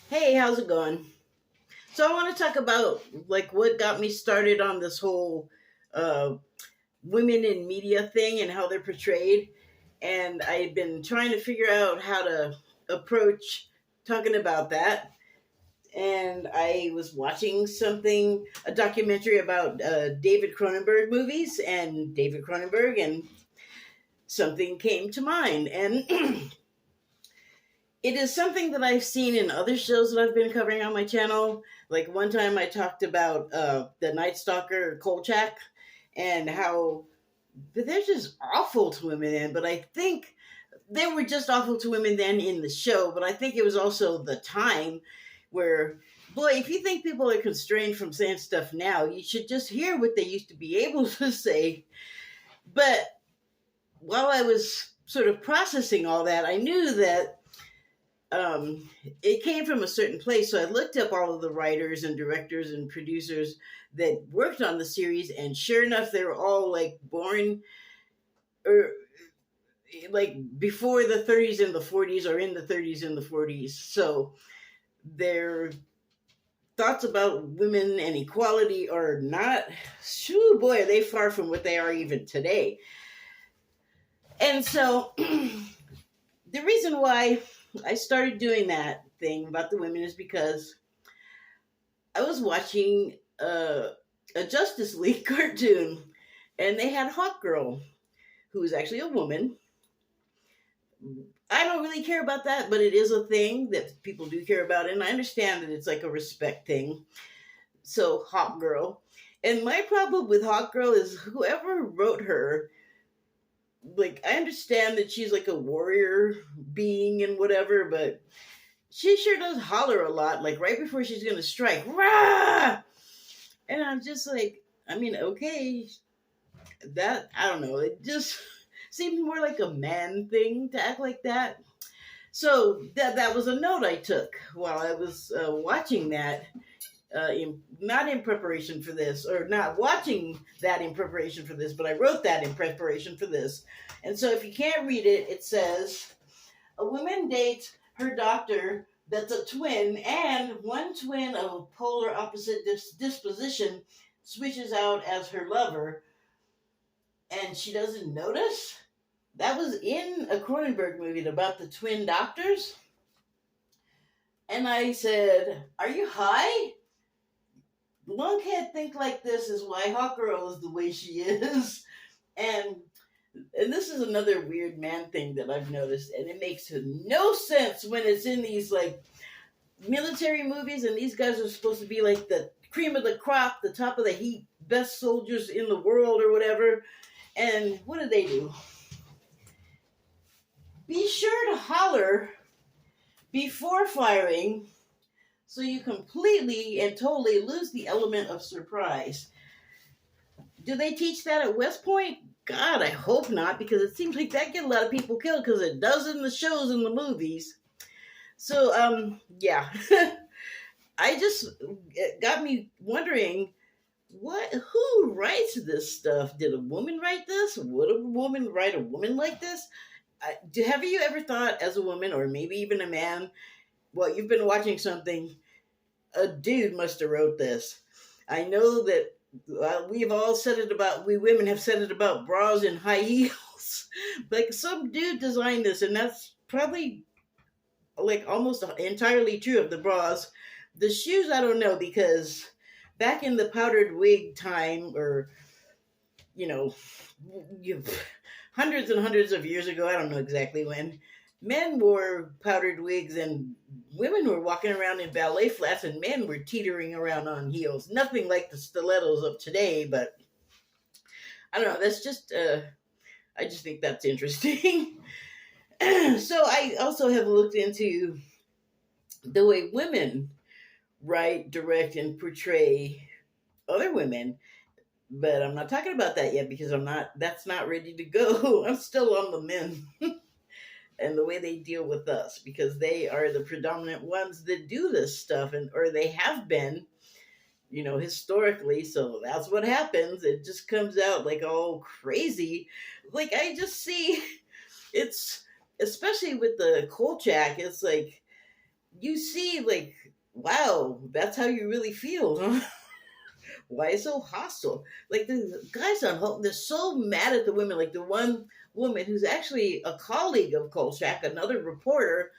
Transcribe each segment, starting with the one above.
Hey, how's it going? So I want to talk about like what got me started on this whole uh, women in media thing and how they're portrayed. And I've been trying to figure out how to approach talking about that. And I was watching a documentary about David Cronenberg movies and David Cronenberg, and something came to mind. And it is something that I've seen in other shows that I've been covering on my channel. Like one time I talked about the Night Stalker Kolchak and how they're just awful to women then. But I think they were just awful to women then in the show. But I think it was also the time where, boy, if you think people are constrained from saying stuff now, you should just hear what they used to be able to say. But while I was sort of processing all that, I knew that it came from a certain place. So I looked up all of the writers and directors and producers that worked on the series, and sure enough, they were all like born or like before the 30s and the 40s, or in the 30s and the 40s. So their thoughts about women and equality are not, shoo boy, are they far from what they are even today. And so the reason why I started doing that thing about the women is because I was watching a Justice League cartoon, and they had Hawk Girl, who is actually a woman. I don't really care about that, but it is a thing that people do care about, and I understand that it's like a respect thing. So, Hawk Girl. And my problem with Hawk Girl is whoever wrote her, like, I understand that she's like a warrior being and whatever, but she sure does holler a lot, like right before she's gonna strike. Rah! And I'm just like, I mean, okay, that, I don't know, it just seems more like a man thing to act like that. So that was a note I took while I was watching that, not in preparation for this, or not watching that in preparation for this, but I wrote that in preparation for this. And so if you can't read it, it says, a woman dates her doctor that's a twin, and one twin of polar opposite disposition switches out as her lover, and she doesn't notice. That was in a Cronenberg movie about the twin doctors. And I said, are you high? One can't think like this is why Hawk Girl is the way she is. And this is another weird man thing that I've noticed, and it makes no sense when it's in these like military movies, and these guys are supposed to be like the cream of the crop, the top of the heap, best soldiers in the world or whatever. And what do? Be sure to holler before firing so you completely and totally lose the element of surprise. Do they teach that at West Point? God, I hope not, because it seems like that get a lot of people killed, because it does in the shows and the movies. So, yeah. I just, it got me wondering, who writes this stuff? Did a woman write this? Would a woman write a woman like this? Have you ever thought, as a woman, or maybe even a man, well, you've been watching something, a dude must have wrote this. I know that we've all said it about, we women have said it about bras and high heels. Like some dude designed this, and that's probably like almost entirely true of the bras. The shoes, I don't know, because back in the powdered wig time, or, you know, hundreds and hundreds of years ago, I don't know exactly when, men wore powdered wigs and women were walking around in ballet flats, and men were teetering around on heels. Nothing like the stilettos of today, but I don't know. That's just, I just think that's interesting. So I also have looked into the way women write, direct, and portray other women. But I'm not talking about that yet, because that's not ready to go. I'm still on the men. And the way they deal with us, because they are the predominant ones that do this stuff, and or they have been, historically. So that's what happens. It just comes out like all crazy. Like I just see, it's especially with the Kolchak. It's like you see, like, wow, that's how you really feel, huh? Why is so hostile? Like the guys on Hope, they're so mad at the women. Like the one woman who's actually a colleague of Kolchak, another reporter,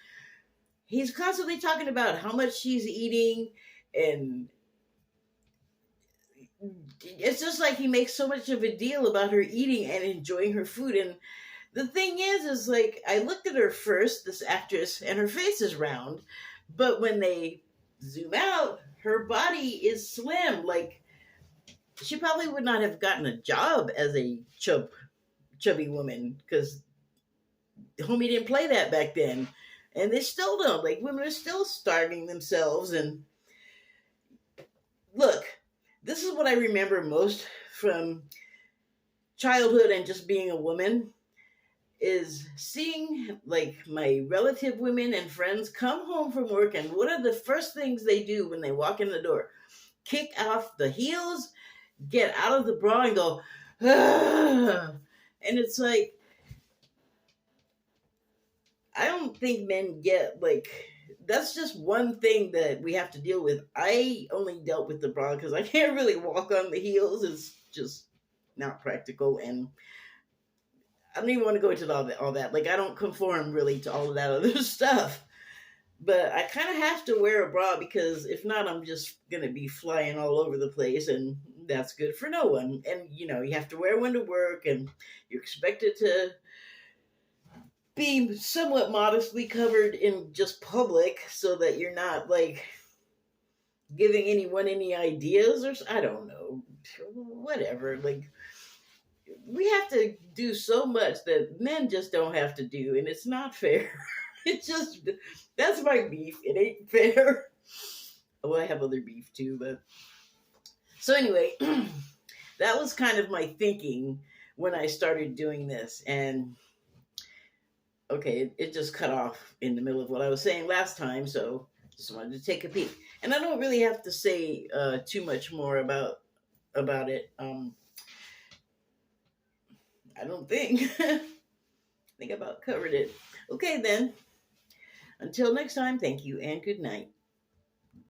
he's constantly talking about how much she's eating, and it's just like he makes so much of a deal about her eating and enjoying her food. And the thing is like I looked at her first, this actress, and her face is round, but when they zoom out, her body is slim. Like she probably would not have gotten a job as a chubby woman because homie didn't play that back then, and they still don't. Like women are still starving themselves. And look, this is what I remember most from childhood and just being a woman is seeing like my relative women and friends come home from work, and what are the first things they do when they walk in the door? Kick off the heels, get out of the bra, and go, ah. And it's like, I don't think men get like, that's just one thing that we have to deal with. I only dealt with the bra because I can't really walk on the heels. It's just not practical, and I don't even want to go into all that. Like I don't conform really to all of that other stuff. But I kind of have to wear a bra because if not, I'm just going to be flying all over the place, and that's good for no one. And, you know, you have to wear one to work, and you're expected to be somewhat modestly covered in just public so that you're not, like, giving anyone any ideas or I don't know. Whatever. Like, we have to do so much that men just don't have to do, and it's not fair. It's just, that's my beef. It ain't fair. Well, I have other beef too, but. So anyway, that was kind of my thinking when I started doing this. And okay, it just cut off in the middle of what I was saying last time, so just wanted to take a peek. And I don't really have to say too much more about it. I don't think. I think I about covered it. Okay then. Until next time, thank you and good night.